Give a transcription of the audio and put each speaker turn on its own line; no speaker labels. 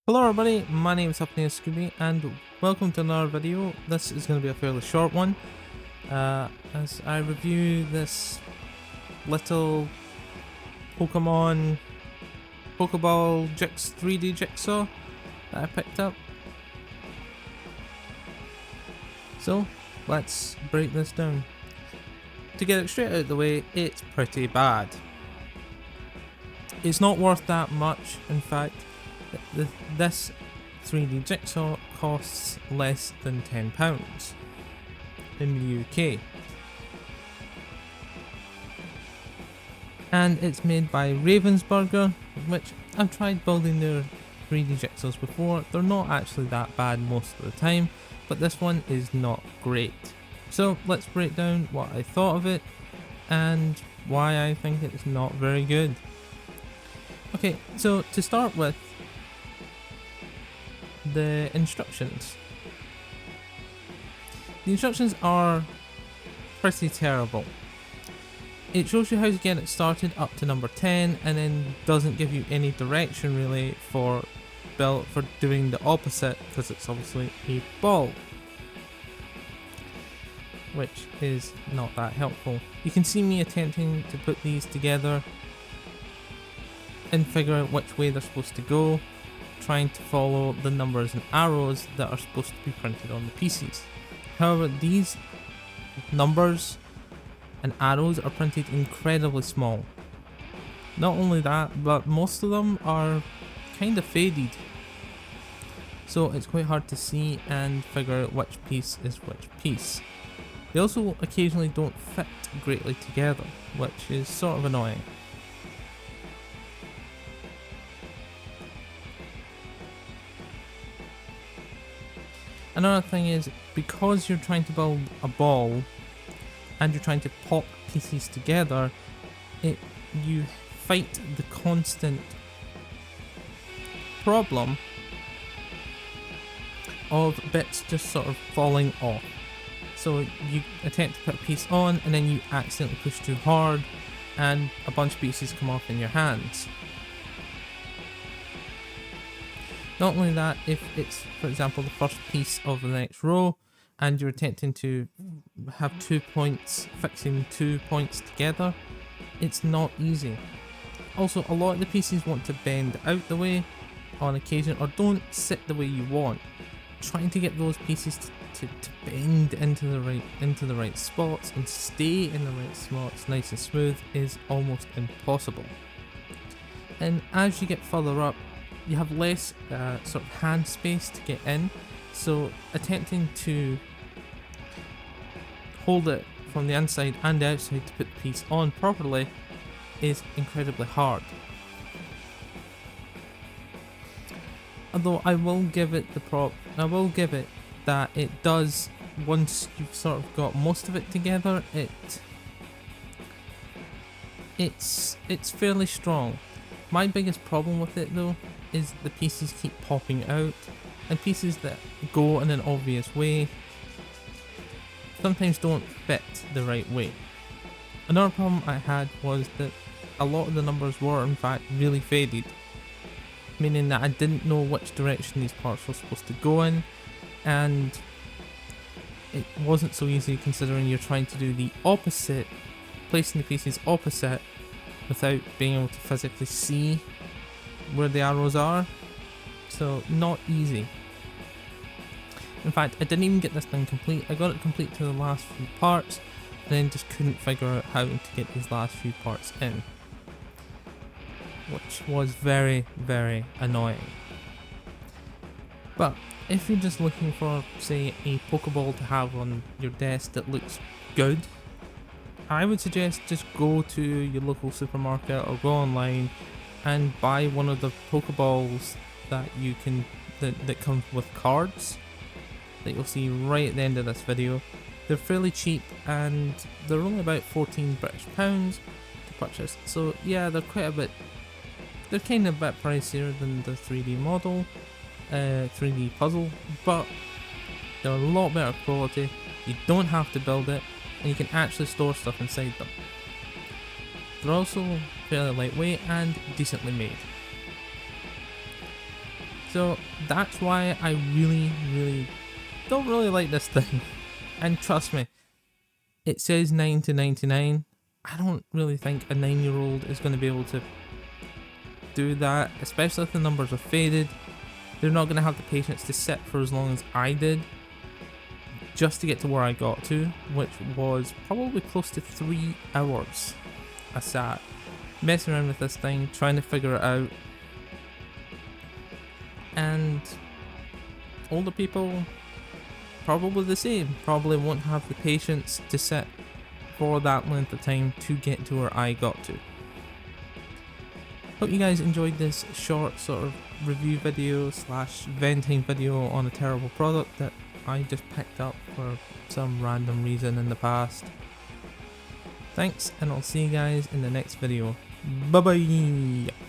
Hello everybody, my name is Scooby and welcome to another video. This is going to be a fairly short one as I review this little Pokemon Pokeball 3D jigsaw that I picked up. So let's break this down. To get it straight out of the way, it's pretty bad. It's not worth that much, in fact. This 3D jigsaw costs less than £10 in the UK. And it's made by Ravensburger, which I've tried building their 3D jigsaws before. They're not actually that bad most of the time, but this one is not great. So let's break down what I thought of it and why I think it's not very good. Okay, so to start with, the instructions. The instructions are pretty terrible. It shows you how to get it started up to number 10 and then doesn't give you any direction really for doing the opposite, because it's obviously a ball, which is not that helpful. You can see me attempting to put these together and figure out which way they're supposed to go, trying to follow the numbers and arrows that are supposed to be printed on the pieces. However, these numbers and arrows are printed incredibly small. Not only that, but most of them are kind of faded, so it's quite hard to see and figure out which piece is which piece. They also occasionally don't fit greatly together, which is sort of annoying. Another thing is, because you're trying to build a ball and you're trying to pop pieces together, you fight the constant problem of bits just sort of falling off. So you attempt to put a piece on and then you accidentally push too hard and a bunch of pieces come off in your hands. Not only that, if it's, for example, the first piece of the next row and you're attempting to have 2 points, fixing 2 points together, it's not easy. Also, a lot of the pieces want to bend out the way on occasion or don't sit the way you want. Trying to get those pieces to bend into the right spots and stay in the right spots nice and smooth is almost impossible. And as you get further up, you have less sort of hand space to get in, so attempting to hold it from the inside and the outside to put the piece on properly is incredibly hard. Although I will give it that it does, once you've sort of got most of it together, it's fairly strong. My biggest problem with it though is the pieces keep popping out, and pieces that go in an obvious way sometimes don't fit the right way. Another problem I had was that a lot of the numbers were in fact really faded, meaning that I didn't know which direction these parts were supposed to go in, and it wasn't so easy considering you're trying to do the opposite, placing the pieces opposite without being able to physically see where the arrows are, so not easy. In fact, I didn't even get this thing complete. I got it complete to the last few parts, and then just couldn't figure out how to get these last few parts in, which was very, very annoying. But if you're just looking for, say, a Pokeball to have on your desk that looks good, I would suggest just go to your local supermarket or go online and buy one of the Pokeballs that that come with cards that you'll see right at the end of this video. They're fairly cheap and they're only about £14 British to purchase. So yeah, they're kind of a bit pricier than the 3D model, 3D puzzle, but they're a lot better quality. You don't have to build it, and you can actually store stuff inside them. They're also fairly lightweight and decently made. So that's why I really don't really like this thing. And trust me, it says 9 to 99. I don't really think a 9-year-old is going to be able to do that, especially if the numbers are faded. They're not going to have the patience to sit for as long as I did just to get to where I got to, which was probably close to 3 hours. I sat messing around with this thing, trying to figure it out, and older people, probably the same, probably won't have the patience to sit for that length of time to get to where I got to. Hope you guys enjoyed this short sort of review video slash venting video on a terrible product that I just picked up for some random reason in the past. Thanks, and I'll see you guys in the next video. Bye bye!